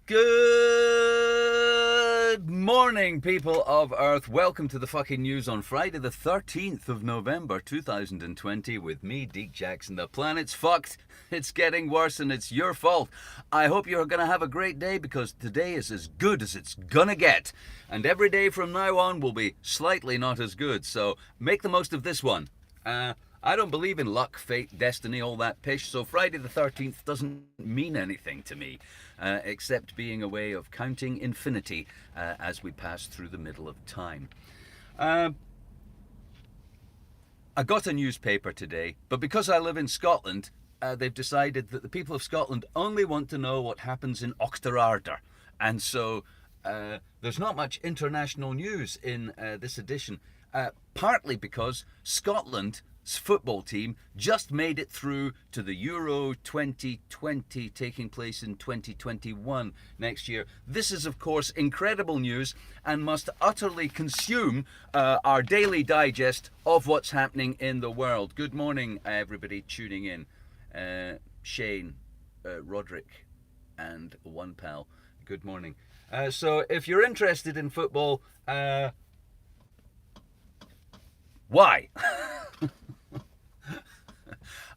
Good morning, people of Earth. Welcome to the FKN News on Friday, the 13th of November, 2020, with me, Deek Jackson. The planet's fucked. It's getting worse, and it's your fault. I hope you're going to have a great day, because today is as good as it's gonna get. And every day from now on will be slightly not as good, so make the most of this one. I don't believe in luck, fate, destiny, all that pish, so Friday the 13th doesn't mean anything to me, except being a way of counting infinity as we pass through the middle of time. I got a newspaper today, but because I live in Scotland, they've decided that the people of Scotland only want to know what happens in Ochterarder, and so there's not much international news in this edition, partly because Scotland's football team just made it through to the Euro 2020, taking place in 2021 next year. This is, of course, incredible news and must utterly consume our daily digest of what's happening in the world. Good morning, everybody tuning in. Shane, Roderick, and one pal. Good morning. So if you're interested in football, why?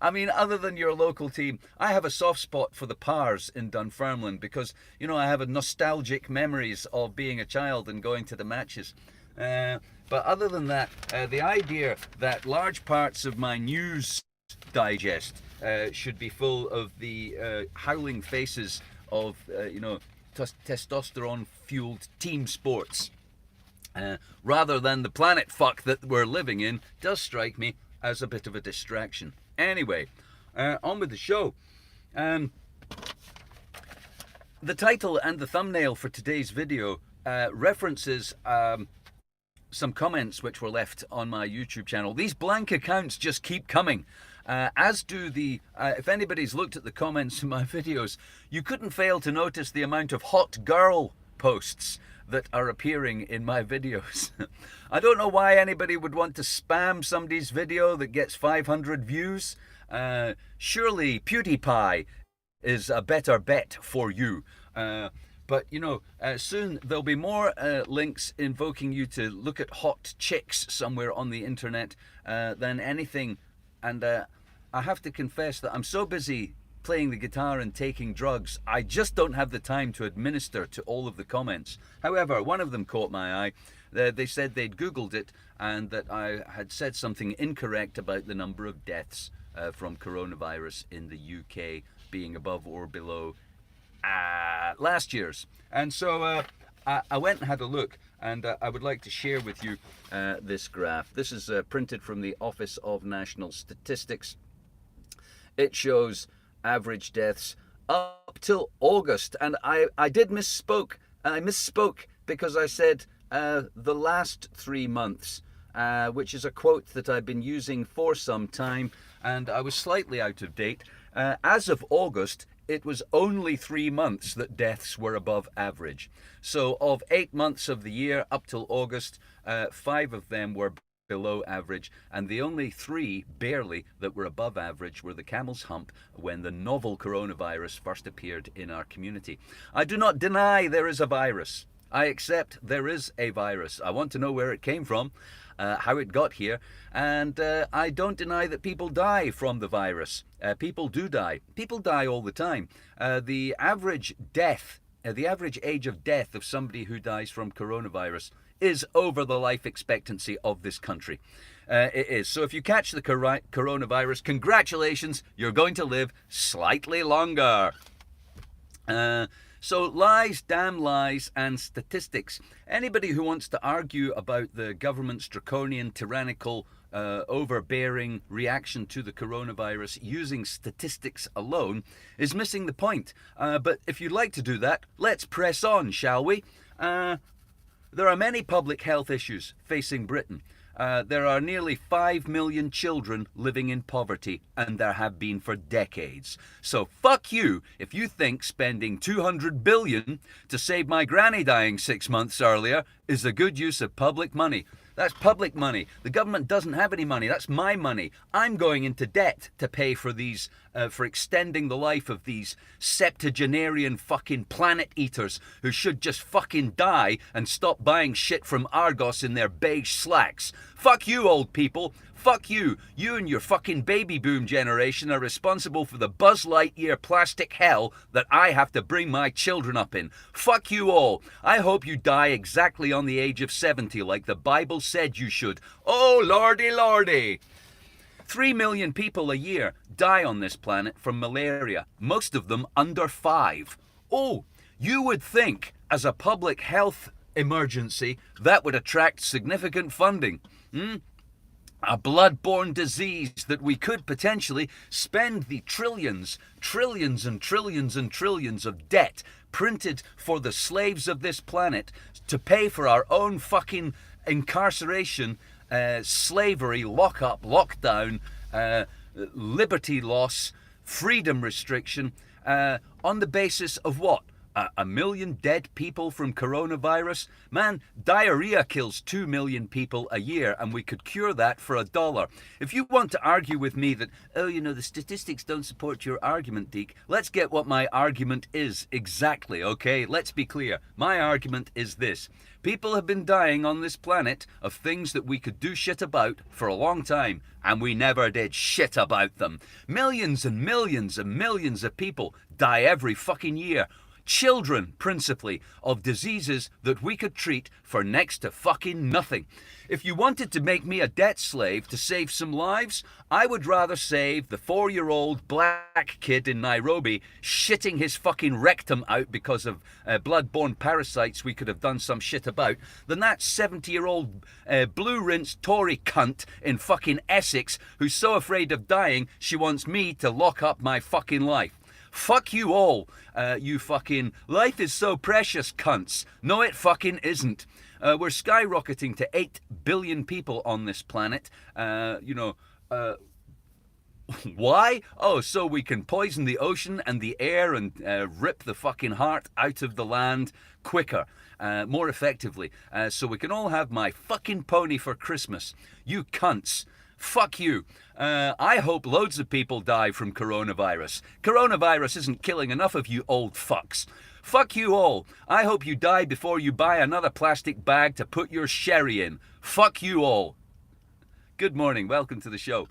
I mean, other than your local team, I have a soft spot for the Pars in Dunfermline because, you know, I have a nostalgic memories of being a child and going to the matches. But other than that, the idea that large parts of my news digest should be full of the howling faces of, testosterone-fueled team sports, rather than the planet fuck that we're living in, does strike me as a bit of a distraction. Anyway, on with the show. The title and the thumbnail for today's video references some comments which were left on my YouTube channel. These blank accounts just keep coming, as do the... if anybody's looked at the comments in my videos, you couldn't fail to notice the amount of hot girl posts that are appearing in my videos. I don't know why anybody would want to spam somebody's video that gets 500 views. Surely PewDiePie is a better bet for you. But, you know, soon there'll be more links invoking you to look at hot chicks somewhere on the internet than anything. And I have to confess that I'm so busy playing the guitar and taking drugs, I just don't have the time to administer to all of the comments. However, one of them caught my eye. They said they'd Googled it and that I had said something incorrect about the number of deaths from coronavirus in the UK being above or below last year's. And so I went and had a look, and I would like to share with you this graph. This is printed from the Office of National Statistics. It shows average deaths up till August, and I misspoke. I misspoke because I said the last 3 months, which is a quote that I've been using for some time, and I was slightly out of date. As of August, it was only 3 months that deaths were above average. So of 8 months of the year up till August, 5 of them were below average, and the only 3 barely that were above average were the camel's hump when the novel coronavirus first appeared in our community. I do not deny there is a virus. I accept there is a virus. I want to know where it came from, how it got here, and I don't deny that people die from the virus. People do die. People die all the time. The average death, the average age of death of somebody who dies from coronavirus is over the life expectancy of this country. It is. So if you catch the coronavirus, congratulations, you're going to live slightly longer. So lies, damn lies, and statistics. Anybody who wants to argue about the government's draconian, tyrannical, overbearing reaction to the coronavirus using statistics alone is missing the point. But if you'd like to do that, let's press on, shall we? There are many public health issues facing Britain. There are nearly 5 million children living in poverty, and there have been for decades. So fuck you if you think spending 200 billion to save my granny dying 6 months earlier is a good use of public money. That's public money. The government doesn't have any money. That's my money. I'm going into debt to pay for these for extending the life of these septuagenarian fucking planet eaters who should just fucking die and stop buying shit from Argos in their beige slacks. Fuck you, old people. Fuck you. You and your fucking baby boom generation are responsible for the Buzz Lightyear plastic hell that I have to bring my children up in. Fuck you all. I hope you die exactly on the age of 70 like the Bible said you should. Oh, lordy, lordy. 3 million people a year die on this planet from malaria, most of them under 5. Oh, you would think, as a public health emergency, that would attract significant funding. A blood-borne disease that we could potentially spend the trillions and trillions of debt printed for the slaves of this planet to pay for our own fucking incarceration, slavery, lock-up, lockdown, liberty loss, freedom restriction, on the basis of what? A million dead people from coronavirus? Man, diarrhea kills 2 million people a year, and we could cure that for $1. If you want to argue with me that, oh, you know, the statistics don't support your argument, Deek, let's get what my argument is exactly, okay? Let's be clear. My argument is this. People have been dying on this planet of things that we could do shit about for a long time, and we never did shit about them. Millions and millions and millions of people die every fucking year. Children, principally, of diseases that we could treat for next to fucking nothing. If you wanted to make me a debt slave to save some lives, I would rather save the 4-year-old black kid in Nairobi shitting his fucking rectum out because of blood-borne parasites we could have done some shit about than that 70-year-old blue-rinsed Tory cunt in fucking Essex who's so afraid of dying she wants me to lock up my fucking life. Fuck you all, you fucking life is so precious cunts. No, it fucking isn't. We're skyrocketing to 8 billion people on this planet. Why? Oh, so we can poison the ocean and the air and rip the fucking heart out of the land quicker, more effectively. So we can all have my fucking pony for Christmas. You cunts. Fuck you. I hope loads of people die from coronavirus. Coronavirus isn't killing enough of you old fucks. Fuck you all. I hope you die before you buy another plastic bag to put your sherry in. Fuck you all. Good morning. Welcome to the show.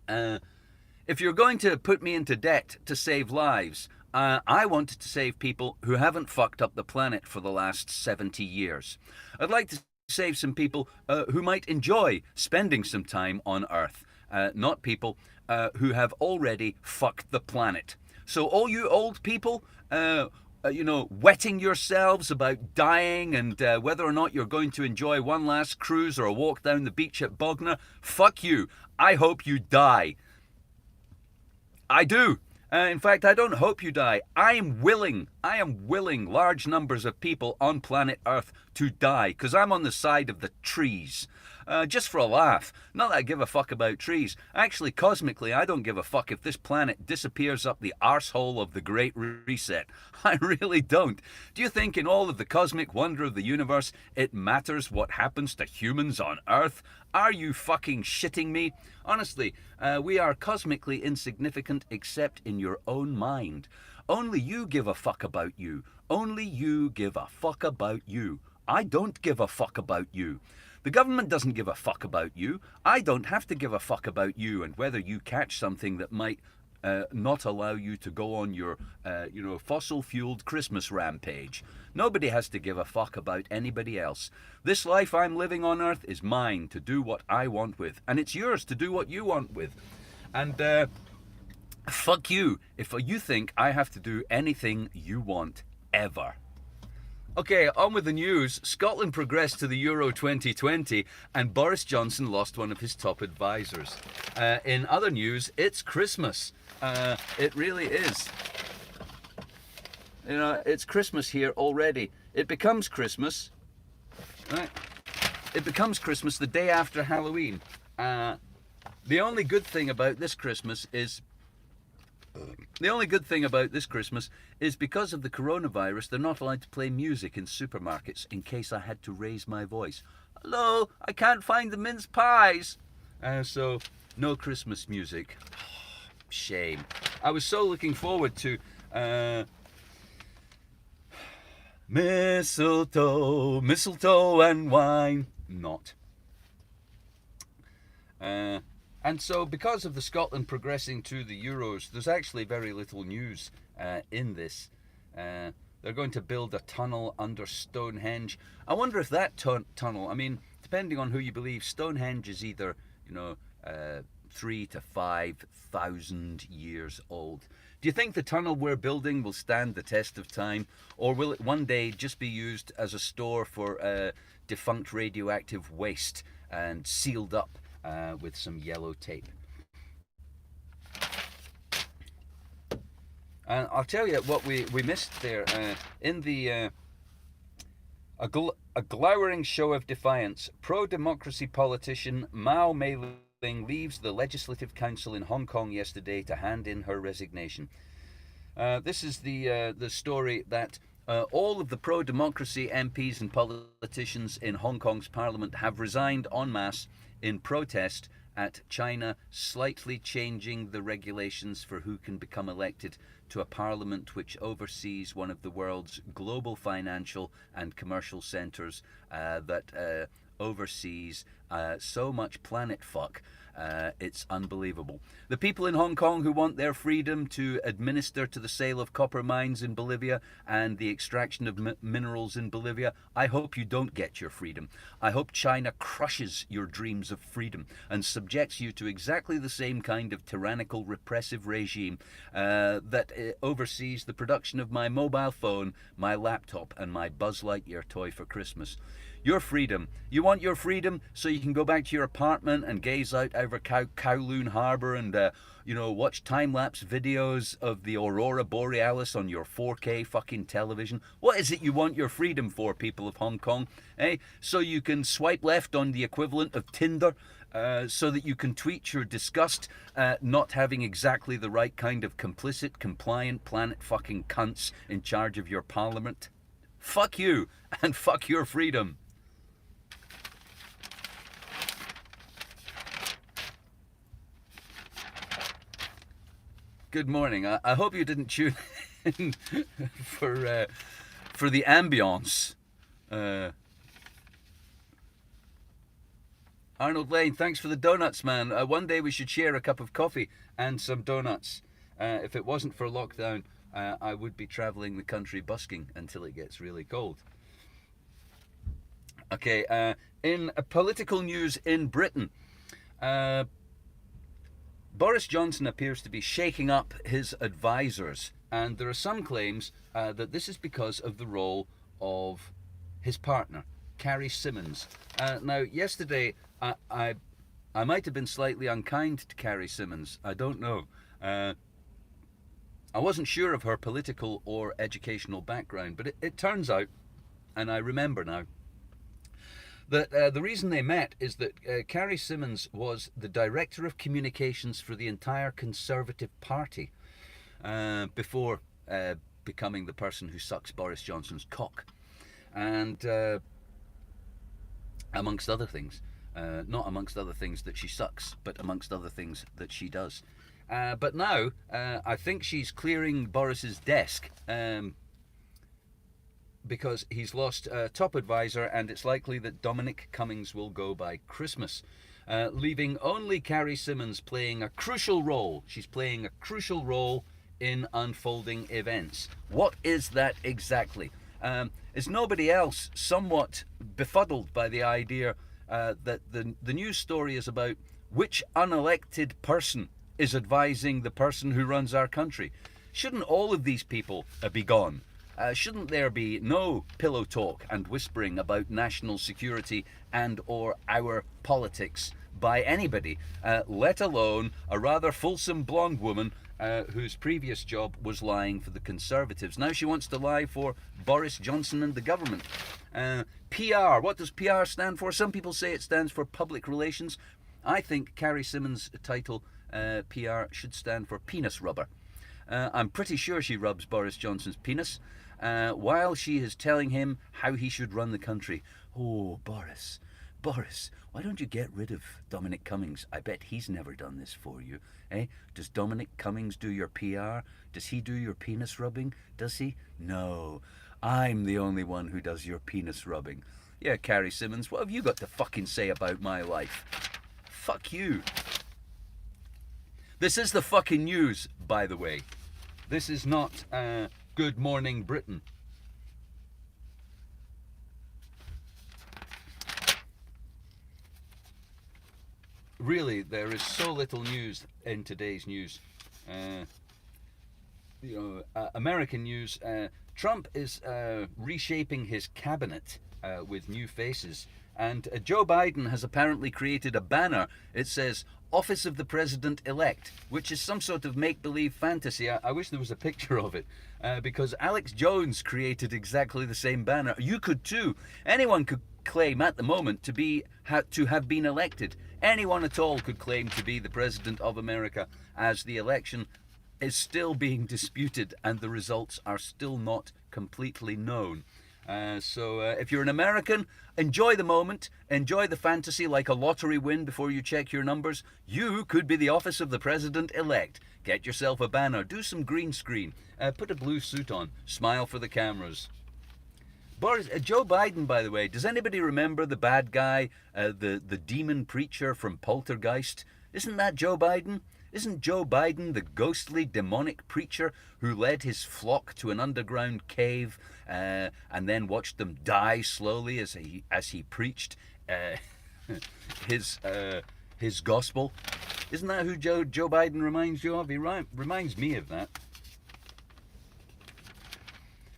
If you're going to put me into debt to save lives, I wanted to save people who haven't fucked up the planet for the last 70 years. I'd like to save some people who might enjoy spending some time on Earth, not people who have already fucked the planet. So all you old people, wetting yourselves about dying and whether or not you're going to enjoy one last cruise or a walk down the beach at Bognor, fuck you. I hope you die. I do. In fact, I don't hope you die. I am willing large numbers of people on planet Earth to die, because I'm on the side of the trees. Just for a laugh. Not that I give a fuck about trees. Actually, cosmically, I don't give a fuck if this planet disappears up the arsehole of the Great Reset. I really don't. Do you think in all of the cosmic wonder of the universe, it matters what happens to humans on Earth? Are you fucking shitting me? Honestly, we are cosmically insignificant except in your own mind. Only you give a fuck about you. Only you give a fuck about you. I don't give a fuck about you. The government doesn't give a fuck about you. I don't have to give a fuck about you and whether you catch something that might not allow you to go on your, fossil-fueled Christmas rampage. Nobody has to give a fuck about anybody else. This life I'm living on Earth is mine to do what I want with, and it's yours to do what you want with. And fuck you if you think I have to do anything you want, ever. Okay, on with the news. Scotland progressed to the Euro 2020 and Boris Johnson lost one of his top advisors. In other news, it's Christmas. It really is. You know, it's Christmas here already. It becomes Christmas. Right? It becomes Christmas the day after Halloween. The only good thing about this Christmas is because of the coronavirus, they're not allowed to play music in supermarkets in case I had to raise my voice. Hello, I can't find the mince pies. So, no Christmas music. Shame. I was so looking forward to mistletoe, mistletoe and wine. Not. And so because of the Scotland progressing to the Euros, there's actually very little news in this. They're going to build a tunnel under Stonehenge. I wonder if that tunnel, I mean, depending on who you believe, Stonehenge is either, 3,000 to 5,000 years old. Do you think the tunnel we're building will stand the test of time, or will it one day just be used as a store for defunct radioactive waste and sealed up with some yellow tape? And I'll tell you what we missed there in the a glowering show of defiance. Pro-democracy politician Mao Mei-ling leaves the Legislative Council in Hong Kong yesterday to hand in her resignation. This is the story that all of the pro-democracy MPs and politicians in Hong Kong's parliament have resigned en masse in protest at China slightly changing the regulations for who can become elected to a parliament which oversees one of the world's global financial and commercial centers that oversees so much planet fuck. It's unbelievable. The people in Hong Kong who want their freedom to administer to the sale of copper mines in Bolivia and the extraction of minerals in Bolivia, I hope you don't get your freedom. I hope China crushes your dreams of freedom and subjects you to exactly the same kind of tyrannical repressive regime that oversees the production of my mobile phone, my laptop, and my Buzz Lightyear toy for Christmas. Your freedom. You want your freedom so you can go back to your apartment and gaze out over Kowloon Harbour and, watch time-lapse videos of the Aurora Borealis on your 4K fucking television. What is it you want your freedom for, people of Hong Kong? So you can swipe left on the equivalent of Tinder, so that you can tweet your disgust at not having exactly the right kind of complicit, compliant, planet fucking cunts in charge of your parliament? Fuck you, and fuck your freedom. Good morning. I hope you didn't tune in for the ambience. Arnold Lane, thanks for the donuts, man. One day we should share a cup of coffee and some donuts. If it wasn't for lockdown, I would be travelling the country busking until it gets really cold. Okay, in political news in Britain, Boris Johnson appears to be shaking up his advisors, and there are some claims that this is because of the role of his partner, Carrie Symonds. Now, yesterday, I might have been slightly unkind to Carrie Symonds. I don't know. I wasn't sure of her political or educational background, but it turns out, and I remember now, that the reason they met is that Carrie Symonds was the director of communications for the entire Conservative Party before becoming the person who sucks Boris Johnson's cock. And amongst other things, not amongst other things that she sucks, but amongst other things that she does. But now, I think she's clearing Boris's desk because he's lost a top advisor, and it's likely that Dominic Cummings will go by Christmas, leaving only Carrie Symonds playing a crucial role. She's playing a crucial role in unfolding events. What is that exactly? Is nobody else somewhat befuddled by the idea that the news story is about which unelected person is advising the person who runs our country? Shouldn't all of these people be gone? Shouldn't there be no pillow talk and whispering about national security and or our politics by anybody, let alone a rather fulsome blonde woman whose previous job was lying for the Conservatives? Now she wants to lie for Boris Johnson and the government. PR, what does PR stand for? Some people say it stands for public relations. I think Carrie Symonds' title, PR, should stand for penis rubber. I'm pretty sure she rubs Boris Johnson's penis while she is telling him how he should run the country. Oh, Boris, Boris, why don't you get rid of Dominic Cummings? I bet he's never done this for you. Eh? Does Dominic Cummings do your PR? Does he do your penis rubbing? Does he? No. I'm the only one who does your penis rubbing. Yeah, Carrie Simmons, what have you got to fucking say about my life? Fuck you. This is the fucking news, by the way. This is not Good Morning Britain. Really, there is so little news in today's news. American news. Trump is reshaping his cabinet with new faces. And Joe Biden has apparently created a banner. It says, Office of the President-elect, which is some sort of make-believe fantasy. I wish there was a picture of it, because Alex Jones created exactly the same banner. You could too. Anyone could claim at the moment to have been elected. Anyone at all could claim to be the President of America, as the election is still being disputed and the results are still not completely known. So if you're an American, enjoy the moment, enjoy the fantasy like a lottery win before you check your numbers. You could be the office of the president-elect. Get yourself a banner, do some green screen, put a blue suit on, smile for the cameras. Joe Biden, by the way, does anybody remember the bad guy, the demon preacher from Poltergeist? Isn't that Joe Biden? Isn't Joe Biden the ghostly, demonic preacher who led his flock to an underground cave and then watched them die slowly as he preached his gospel? Isn't that who Joe Biden reminds you of? He reminds me of that.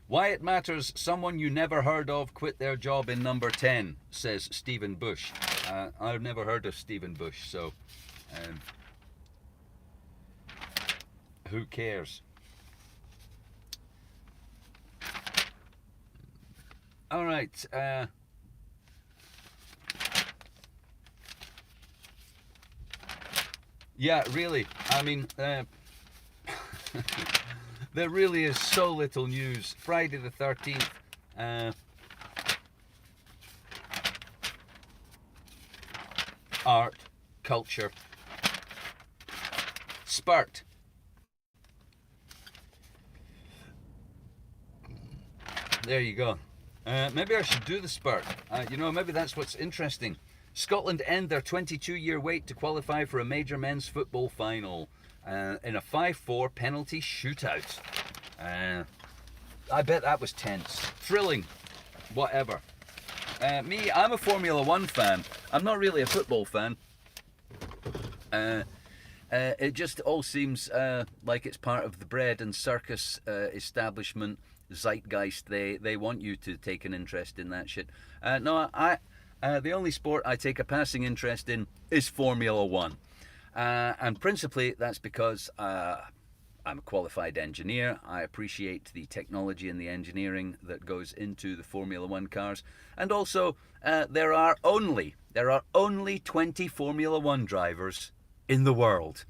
Why it matters someone you never heard of quit their job in number 10, says Stephen Bush. I've never heard of Stephen Bush, so who cares? All right. Yeah, really. I mean, there really is so little news. Friday the 13th. Art, culture, spurt. There you go. Maybe I should do the spurt. Maybe that's what's interesting. Scotland end their 22-year wait to qualify for a major men's football final in a 5-4 penalty shootout. I bet that was tense. Thrilling. Whatever. I'm a Formula One fan. I'm not really a football fan. It just all seems like it's part of the bread and circus establishment zeitgeist. They want you to take an interest in that shit. The only sport I take a passing interest in is Formula One. And principally that's because I'm a qualified engineer. I appreciate the technology and the engineering that goes into the Formula One cars. And also, there are only 20 Formula One drivers in the world.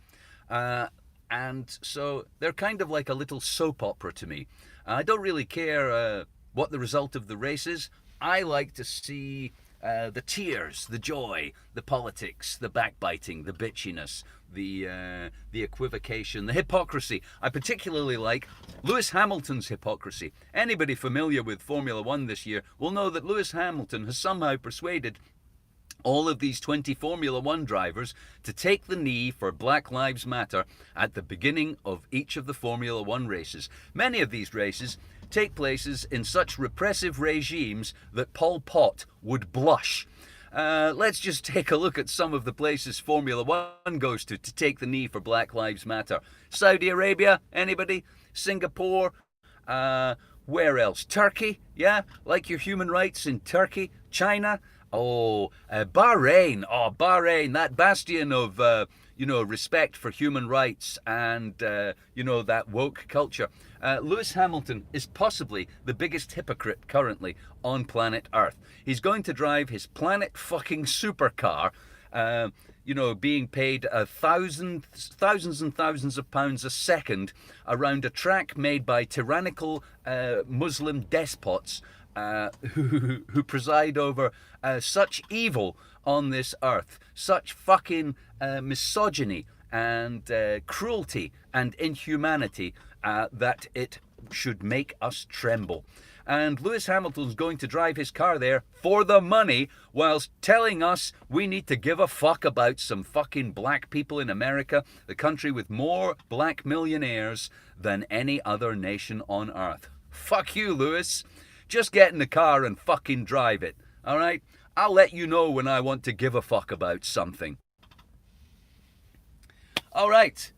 And so they're kind of like a little soap opera to me. I don't really care what the result of the race is. I like to see the tears, the joy, the politics, the backbiting, the bitchiness, the equivocation, the hypocrisy. I particularly like Lewis Hamilton's hypocrisy. Anybody familiar with Formula One this year will know that Lewis Hamilton has somehow persuaded all of these 20 Formula One drivers to take the knee for Black Lives Matter at the beginning of each of the Formula One races. Many of these races take places in such repressive regimes that Pol Pot would blush. Let's just take a look at some of the places Formula One goes to take the knee for Black Lives Matter. Saudi Arabia, anybody? Singapore? Where else? Turkey? Yeah? Like your human rights in Turkey? China? Bahrain. Bahrain, that bastion of, respect for human rights and, that woke culture. Lewis Hamilton is possibly the biggest hypocrite currently on planet Earth. He's going to drive his planet fucking supercar, being paid thousands and thousands of pounds a second around a track made by tyrannical Muslim despots who preside over such evil on this earth, such fucking misogyny and cruelty and inhumanity that it should make us tremble. And Lewis Hamilton's going to drive his car there for the money, whilst telling us we need to give a fuck about some fucking black people in America, the country with more black millionaires than any other nation on earth. Fuck you, Lewis. Just get in the car and fucking drive it, all right? I'll let you know when I want to give a fuck about something. All right.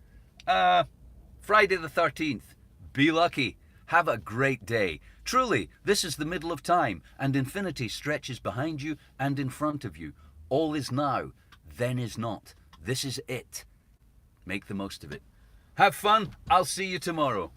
Friday the 13th. Be lucky. Have a great day. Truly, this is the middle of time, and infinity stretches behind you and in front of you. All is now, then is not. This is it. Make the most of it. Have fun. I'll see you tomorrow.